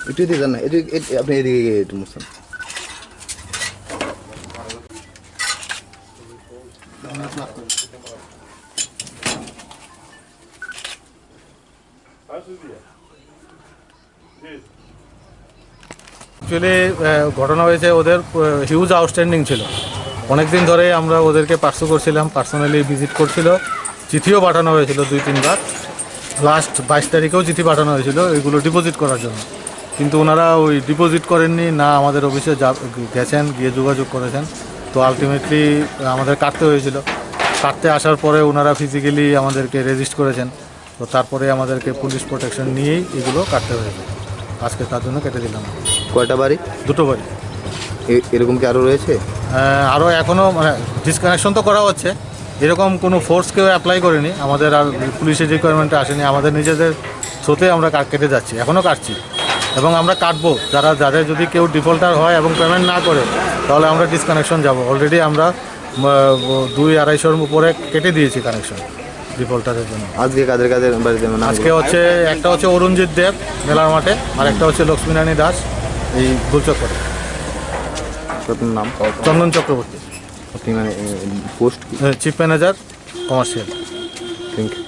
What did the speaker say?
একটু দিয়ে যান না, আপনি এদিকে একটু মুছান। অ্যাকচুয়ালি ঘটনা হয়েছে, ওদের হিউজ আউটস্ট্যান্ডিং ছিল। অনেক দিন ধরে আমরা ওদেরকে পার্সু করছিলাম, পার্সোনালি ভিজিট করছিল, চিঠিও পাঠানো হয়েছিল 2-3 বার। লাস্ট 22 তারিখেও চিঠি পাঠানো হয়েছিল এগুলো ডিপোজিট করার জন্য, কিন্তু ওনারা ওই ডিপোজিট করেননি না, আমাদের অফিসে গেছেন, গিয়ে যোগাযোগ করেছেন। তো আলটিমেটলি আমাদের কাটতে হয়েছিল। কাটতে আসার পরে ওনারা ফিজিক্যালি আমাদেরকে রেজিস্ট করেছেন। তো তারপরে আমাদেরকে পুলিশ প্রোটেকশন নিয়েই এগুলো কাটতে হয়েছে। আজকে তার জন্য কেটে দিলাম। কয়টা বাড়ি? 2টো বাড়ি। এরকম কি আরও রয়েছে? আরও এখনও মানে ডিসকানেকশন তো করা হচ্ছে, এরকম কোনো ফোর্স কেউ অ্যাপ্লাই করেনি, আমাদের আর পুলিশের রিকোয়ারমেন্টে আসেনি। আমাদের নিজেদের থ্রুতে আমরা কেটে যাচ্ছি, এখনও কাটছি এবং আমরা কাটবো। যাদের যদি কেউ ডিফল্টার হয় এবং পেমেন্ট না করে, তাহলে আমরা ডিসকানেকশন যাব। অলরেডি আমরা 200-250-র উপরে কেটে দিয়েছি কানেকশন ডিফল্টারের জন্য। আজকে কাদের বাড়িতে? আজকে হচ্ছে একটা হচ্ছে অরুণজিৎ দেব মেলার মাঠে, আর একটা হচ্ছে লক্ষ্মীরানী দাস এই গোলচক্করে। নাম? চন্দন চক্রবর্তী। আপনি মানে post? Chief manager commercial. Thank you.